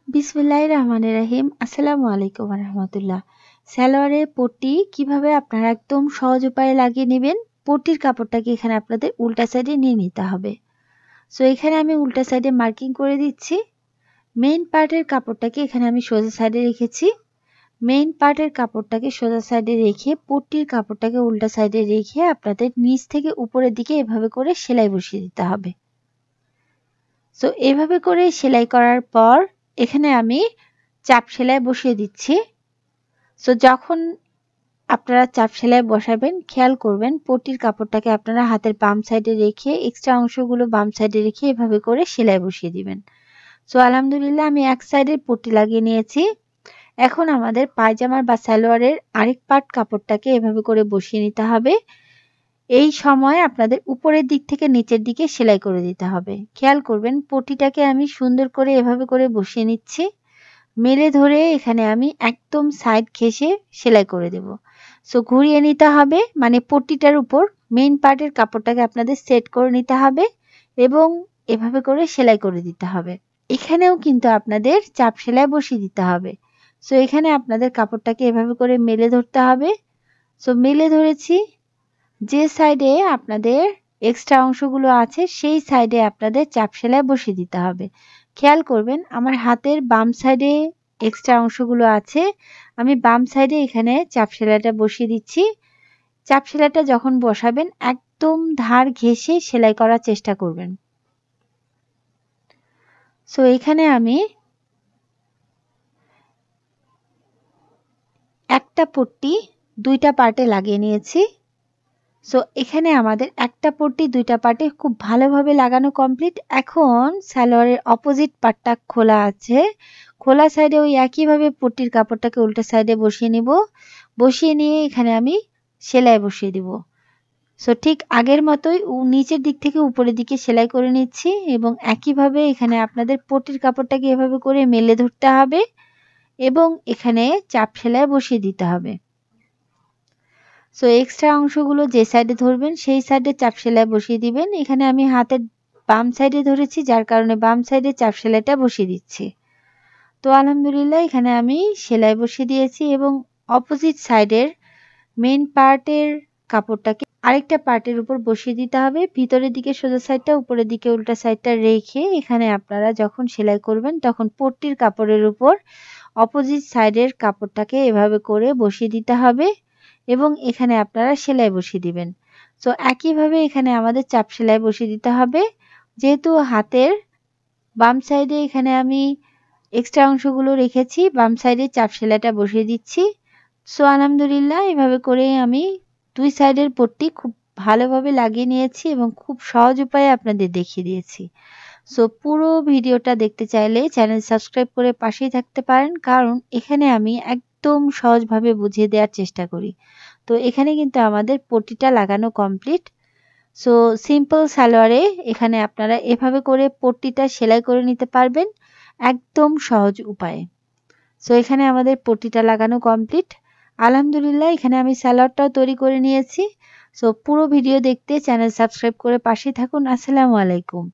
বিসমিল্লাহির রহমানির রহিম। আসসালামু আলাইকুম ওয়া রাহমাতুল্লাহ। সালোয়ারের পট্টি কিভাবে আপনারা একদম সহজ উপায়ে লাগিয়ে নেবেন। পট্টির কাপড়টাকে এখানে আপনাদের উল্টা সাইডে নিয়ে নিতে হবে। সো এখানে আমি উল্টা সাইডে মার্কিং করে দিচ্ছি। মেইন পার্টের কাপড়টাকে এখানে আমি সোজা সাইডে রেখেছি। মেইন পার্টের কাপড়টাকে সোজা সাইডে রেখে পট্টির কাপড়টাকে উল্টা সাইডে রেখে আপনাদের নিচ থেকে উপরের দিকে এভাবে করে সেলাই বসিয়ে দিতে হবে। সো এভাবে করে সেলাই করার পর এখানে আমি চাপ সেলাই বসিয়ে দিচ্ছি। সো যখন আপনারা চাপ সেলাই বসাবেন খেয়াল করবেন পট্টির কাপড়টাকে আপনারা হাতের বাম সাইডে রেখে এক্সট্রা অংশগুলো বাম সাইডে রেখে এভাবে করে সেলাই বসিয়ে দিবেন। সো আলহামদুলিল্লাহ আমি এক সাইডের পট্টি লাগিয়ে নিয়েছি। এখন আমাদের পায়জামার বা সালোয়ারের আরেক পার্ট কাপড়টাকে এভাবে করে বসিয়ে নিতে হবে। এই সময় আপনাদের উপরের দিক থেকে নিচের দিকে সেলাই করে দিতে হবে। খেয়াল করবেন পট্টিটাকে আমি সুন্দর করে এভাবে করে বসিয়ে নিচ্ছি। মেলে ধরে এখানে আমি একদম সাইড ঘেঁষে সেলাই করে দেব। সো ঘুরিয়ে নিতে হবে, মানে পট্টিটার উপর মেইন পার্টের কাপড়টাকে আপনাদের সেট করে নিতে হবে এবং এভাবে করে সেলাই করে দিতে হবে। এখানেও কিন্তু আপনাদের চাপ সেলাই বসিয়ে দিতে হবে। সো এখানে আপনাদের কাপড়টাকে এভাবে করে মেলে ধরতে হবে। সো মেলে ধরেছি, যে সাইডে আপনাদের এক্সট্রা অংশগুলো আছে সেই সাইডে আপনাদের চাপ সেলাই বসিয়ে দিতে হবে। খেয়াল করবেন আমার হাতের বাম সাইডে এক্সট্রা অংশগুলো আছে, আমি বাম সাইডে এখানে চাপ সেলাইটা বসিয়ে দিচ্ছি। চাপ সেলাইটা যখন বসাবেন একদম ধার ঘেঁষে সেলাই করার চেষ্টা করবেন। সো এখানে আমি একটা পট্টি দুইটা পার্টে লাগিয়ে নিয়েছি। সো এখানে আমাদের একটা পট্টি দুইটা পার্টে খুব ভালোভাবে লাগানো কমপ্লিট। এখন সালোয়ারের অপোজিট পার্টটা খোলা আছে, খোলা সাইডে ওই একইভাবে পট্টির কাপড়টাকে উল্টা সাইডে বসিয়ে নিব। বসিয়ে নিয়ে এখানে আমি সেলাই বসিয়ে দিব। সো ঠিক আগের মতোই নিচের দিক থেকে উপরের দিকে সেলাই করে নিচ্ছি এবং একইভাবে এখানে আপনাদের পট্টির কাপড়টাকে এভাবে করে মেলে ধরতে হবে এবং এখানে চাপ সেলাই বসিয়ে দিতে হবে। সো এক্সট্রা অংশগুলো যে সাইডে ধরবেন সেই সাইডে চাপ সেলাই বসিয়ে দিবেন। এখানে আমি হাতের বাম সাইডে ধরেছি যার কারণে বাম সাইডে চাপ সেলাইটা বসিয়ে দিচ্ছি। তো আলহামদুলিল্লাহ এখানে আমি সেলাই বসিয়ে দিয়েছি এবং অপোজিট সাইডের মেইন পার্টের কাপড়টাকে আরেকটা পার্টের উপর বসিয়ে দিতে হবে। ভিতরের দিকে সোজা সাইডটা, উপরের দিকে উল্টা সাইডটা রেখে এখানে আপনারা যখন সেলাই করবেন তখন পট্টির কাপড়ের উপর অপোজিট সাইডের কাপড়টাকে এভাবে করে বসিয়ে দিতে হবে এবং এখানে আপনারা সেলাই বসিয়ে দিবেন। সো একইভাবে এখানে আমাদের চাপ সেলাই বসিয়ে দিতে হবে। যেহেতু হাতের বাম সাইডে এখানে আমি এক্সট্রা অংশগুলো রেখেছি, বাম সাইডে চাপ সেলাইটা বসিয়ে দিচ্ছি। সো আলহামদুলিল্লাহ এভাবে করে আমি দুই সাইডের পট্টি খুব ভালোভাবে লাগিয়ে নিয়েছি এবং খুব সহজ উপায়ে আপনাদের দেখিয়ে দিয়েছি। সো পুরো ভিডিওটা দেখতে চাইলে চ্যানেল সাবস্ক্রাইব করে পাশেই থাকতে পারেন, কারণ এখানে আমি একদম সহজভাবে বুঝিয়ে দেওয়ার চেষ্টা করি। তো এখানে কিন্তু আমাদের পট্টিটা লাগানো কমপ্লিট। সো সিম্পল সালোয়ারে এখানে আপনারা এভাবে করে পট্টিটা সেলাই করে নিতে পারবেন একদম সহজ উপায়ে। সো এখানে আমাদের পট্টিটা লাগানো কমপ্লিট। আলহামদুলিল্লাহ এখানে আমি সালোয়ারটাও তৈরি করে নিয়েছি। সো পুরো ভিডিও দেখতে চ্যানেল সাবস্ক্রাইব করে পাশেই থাকুন। আসসালামু আলাইকুম।